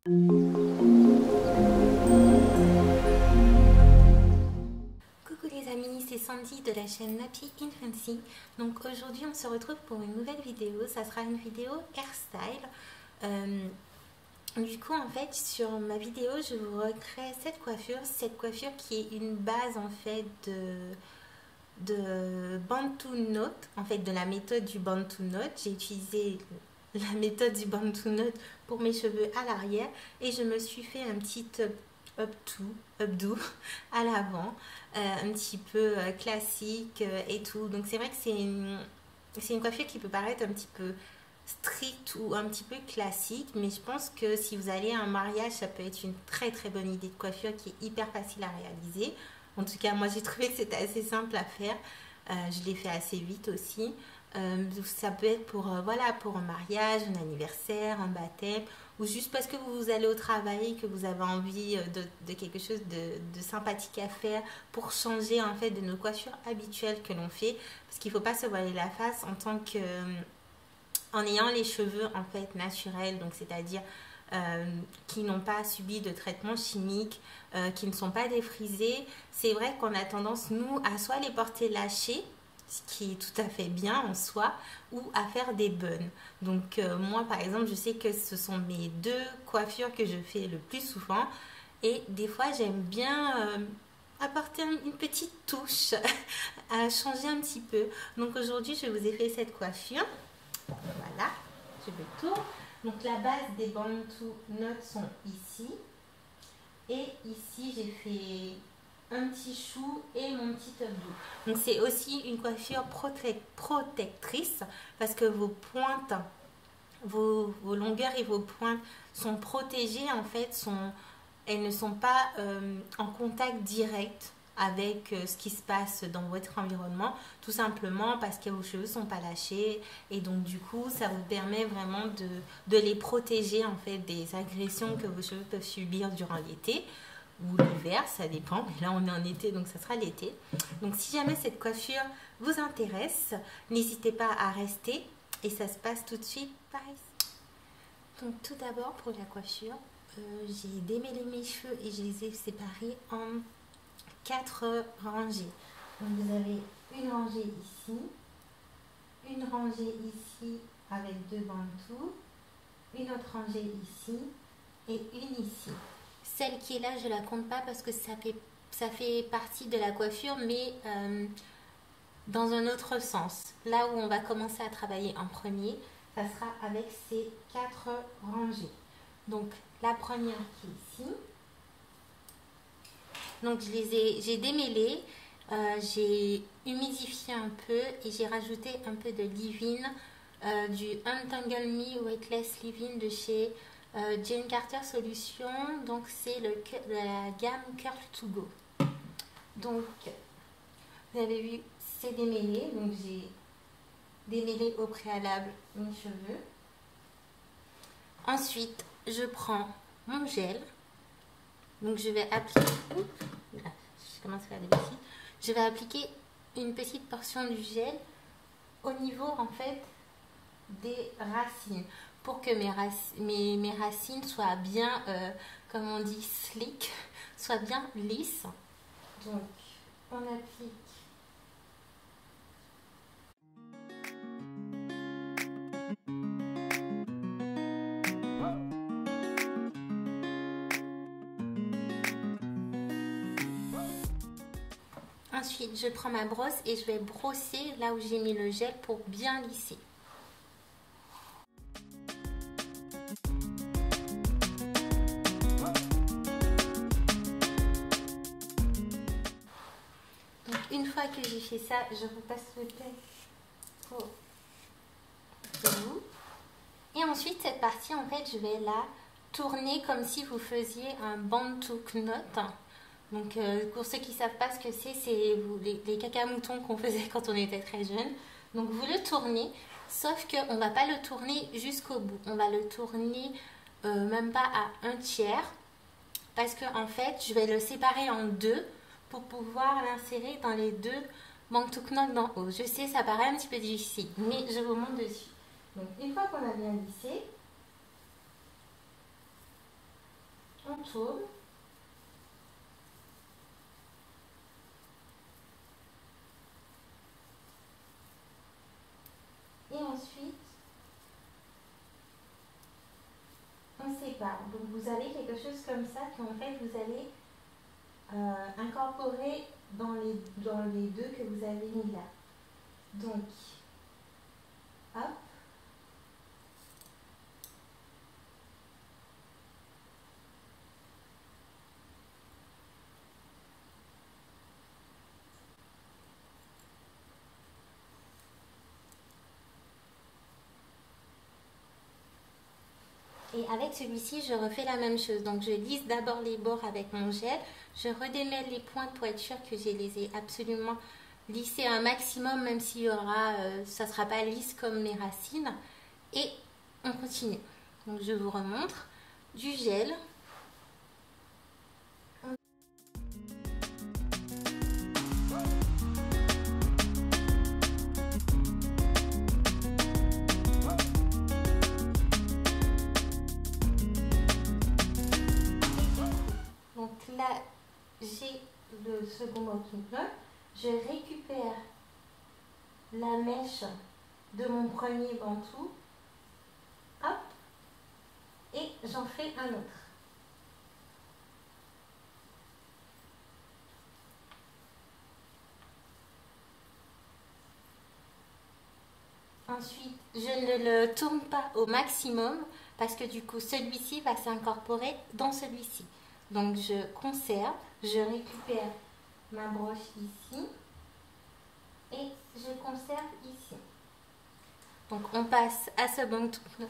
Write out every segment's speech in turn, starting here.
Coucou les amis, c'est Sandy de la chaîne Nappy Infancy. Donc aujourd'hui on se retrouve pour une nouvelle vidéo, ça sera une vidéo hairstyle. Du coup en fait sur ma vidéo je vous recrée cette coiffure qui est une base en fait de Bantu Knot, en fait de la méthode du Bantu Knot. J'ai utilisé la méthode du Bantu Knot pour mes cheveux à l'arrière et je me suis fait un petit updo à l'avant, un petit peu classique et tout. Donc c'est vrai que c'est une coiffure qui peut paraître un petit peu stricte ou un petit peu classique, mais je pense que si vous allez à un mariage, ça peut être une très très bonne idée de coiffure qui est hyper facile à réaliser. En tout cas, moi j'ai trouvé que c'était assez simple à faire. Je l'ai fait assez vite aussi. Ça peut être pour, voilà, pour un mariage, un anniversaire, un baptême, ou juste parce que vous allez au travail, que vous avez envie de quelque chose de sympathique à faire pour changer en fait de nos coiffures habituelles que l'on fait. Parce qu'il ne faut pas se voiler la face en tant que en ayant les cheveux en fait naturels, donc c'est-à-dire qui n'ont pas subi de traitement chimique, qui ne sont pas défrisés. C'est vrai qu'on a tendance, nous, à soit les porter lâchés, ce qui est tout à fait bien en soi, ou à faire des buns. Donc moi, par exemple, je sais que ce sont mes deux coiffures que je fais le plus souvent. Et des fois, j'aime bien apporter une petite touche, à changer un petit peu. Donc aujourd'hui, je vous ai fait cette coiffure. Voilà, je le tourne. Donc la base des Bantu Knot sont ici. Et ici, j'ai fait un petit chou et mon petit updo. Donc c'est aussi une coiffure protectrice parce que vos pointes, vos longueurs et vos pointes sont protégées en fait, elles ne sont pas en contact direct avec ce qui se passe dans votre environnement, tout simplement parce que vos cheveux ne sont pas lâchés et donc du coup ça vous permet vraiment de les protéger en fait des agressions que vos cheveux peuvent subir durant l'été ou l'hiver, ça dépend, mais là on est en été donc ça sera l'été. Donc si jamais cette coiffure vous intéresse, n'hésitez pas à rester et ça se passe tout de suite par ici. Donc tout d'abord pour la coiffure, j'ai démêlé mes cheveux et je les ai séparés en 4 rangées. Donc vous avez une rangée ici, une rangée ici avec 2 bantous, une autre rangée ici et une ici. Celle qui est là, je la compte pas parce que ça fait partie de la coiffure, mais dans un autre sens. Là où on va commencer à travailler en premier, ça sera avec ces 4 rangées. Donc la première qui est ici. Donc j'ai démêlé, j'ai humidifié un peu et j'ai rajouté un peu de leave-in, du Untangle Me Weightless Leave-in de chez Jane Carter Solutions. Donc c'est la gamme Curl to Go. Donc vous avez vu, c'est démêlé. Donc j'ai démêlé au préalable mes cheveux. Ensuite, je prends mon gel. Donc je vais appliquer, je commence à faire des petits. Je vais appliquer une petite portion du gel au niveau en fait des racines pour que mes racines soient bien, comme on dit, slick, soient bien lisses. Donc on applique. Ensuite, je prends ma brosse et je vais brosser là où j'ai mis le gel pour bien lisser. Donc, une fois que j'ai fait ça, je vous passe le thé pour vous. Et ensuite, cette partie, en fait, je vais la tourner comme si vous faisiez un Bantu Knot. Donc pour ceux qui ne savent pas ce que c'est les caca-moutons qu'on faisait quand on était très jeune. Donc vous le tournez, sauf qu'on ne va pas le tourner jusqu'au bout. On va le tourner même pas à 1/3. Parce que en fait, je vais le séparer en 2 pour pouvoir l'insérer dans les 2 Bantu Knot d'en haut. Je sais, ça paraît un petit peu difficile, mais je vous montre dessus. Donc une fois qu'on a bien lissé, tourne. Et ensuite, on sépare. Donc vous avez quelque chose comme ça qu'en fait vous allez incorporer dans les deux que vous avez mis là. Donc, hop. Et avec celui-ci, je refais la même chose. Donc, je lisse d'abord les bords avec mon gel. Je redémêle les pointes pour être sûre que je les ai absolument lissés un maximum, même s'il y aura, ça ne sera pas lisse comme les racines. Et on continue. Donc, je vous remontre du gel. Là, j'ai le second bantounot. Je récupère la mèche de mon premier bantou. Hop. Et j'en fais un autre. Ensuite, je ne le tourne pas au maximum parce que du coup, celui-ci va s'incorporer dans celui-ci. Donc, je conserve, je récupère ma broche ici et je conserve ici. Donc, on passe à ce bantounot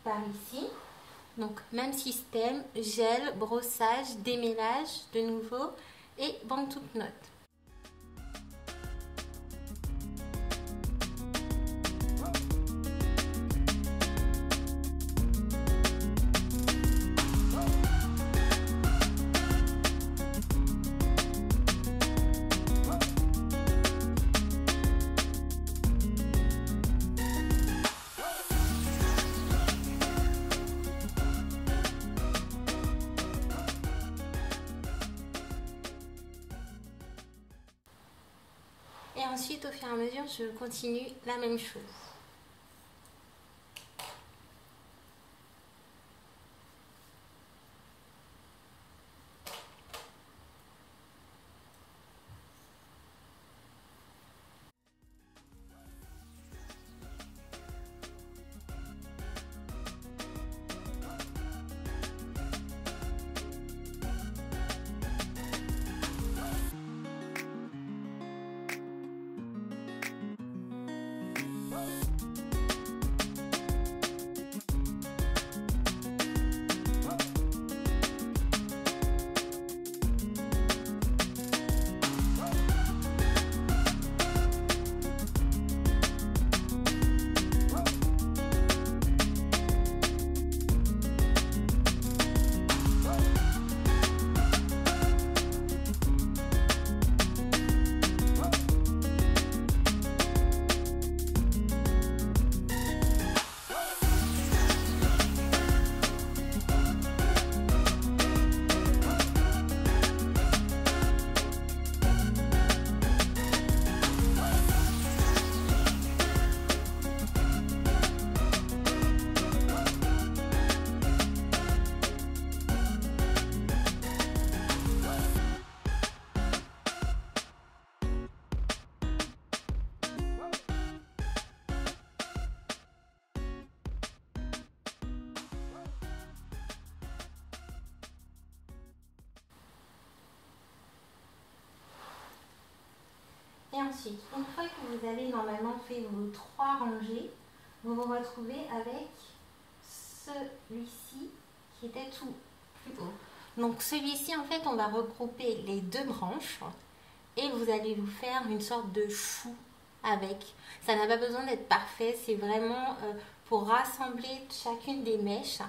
par ici. Donc, même système, gel, brossage, démêlage de nouveau et bantounot. Et ensuite, au fur et à mesure, je continue la même chose. Et ensuite, une fois que vous avez normalement fait vos 3 rangées, vous vous retrouvez avec celui-ci qui était tout plus haut. Donc celui-ci, en fait, on va regrouper les 2 branches et vous allez vous faire une sorte de chou avec. Ça n'a pas besoin d'être parfait, c'est vraiment pour rassembler chacune des mèches.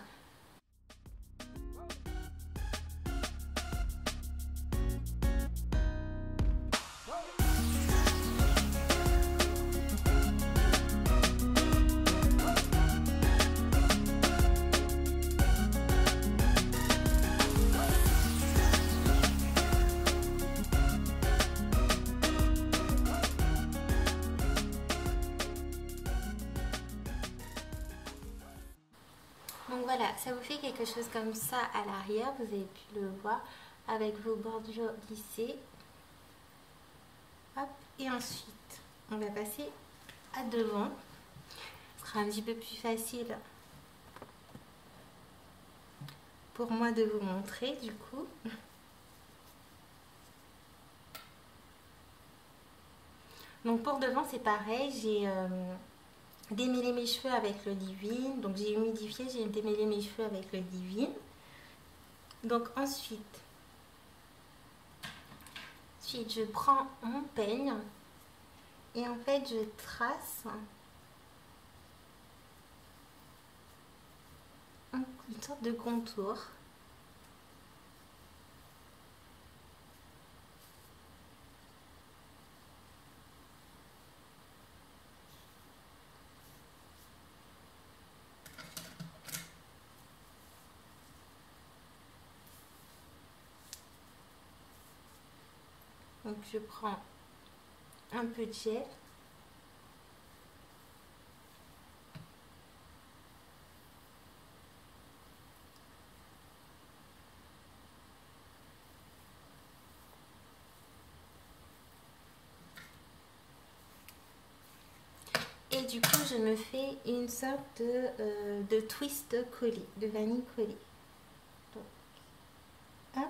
Donc voilà, ça vous fait quelque chose comme ça à l'arrière, vous avez pu le voir, avec vos bordures lissées. Hop, et ensuite, on va passer à devant. Ce sera un petit peu plus facile pour moi de vous montrer du coup. Donc pour devant c'est pareil, j'ai démêlé mes cheveux avec le leave-in, donc j'ai humidifié, j'ai démêlé mes cheveux avec le leave-in. Donc ensuite je prends mon peigne et en fait je trace une sorte de contour. Donc je prends un peu de gel. Et du coup, je me fais une sorte de twist collé, de vanille collée. Donc, hop.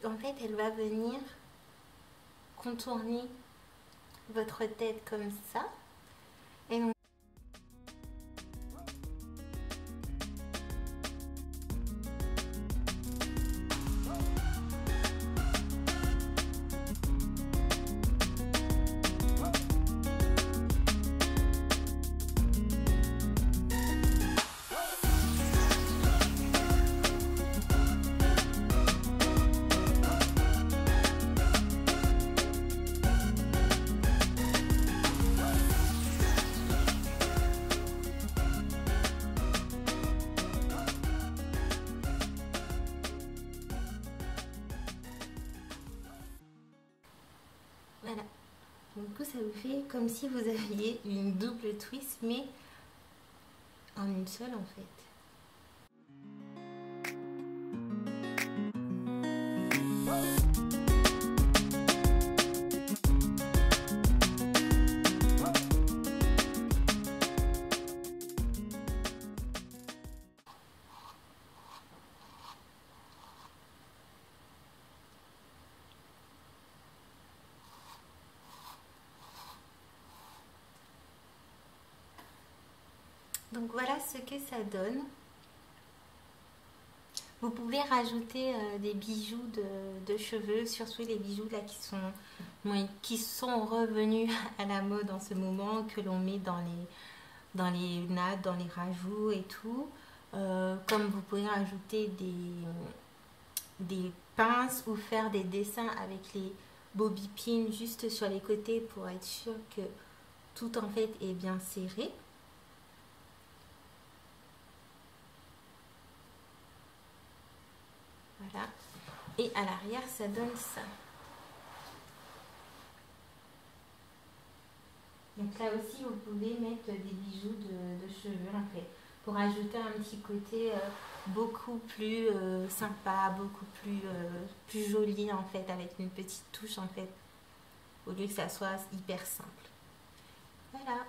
En fait, elle va venir contourner votre tête comme ça. Et donc, voilà. Du coup, ça vous fait comme si vous aviez une double twist, mais en une seule en fait. Donc voilà ce que ça donne. Vous pouvez rajouter des bijoux de cheveux, surtout les bijoux là qui sont revenus à la mode en ce moment, que l'on met dans les nattes, dans les rajouts et tout. Comme vous pouvez rajouter des pinces ou faire des dessins avec les bobby pins juste sur les côtés pour être sûr que tout en fait est bien serré. Voilà. Et à l'arrière, ça donne ça. Donc là aussi, vous pouvez mettre des bijoux de cheveux en fait, pour ajouter un petit côté beaucoup plus sympa, beaucoup plus joli en fait, avec une petite touche en fait, au lieu que ça soit hyper simple. Voilà.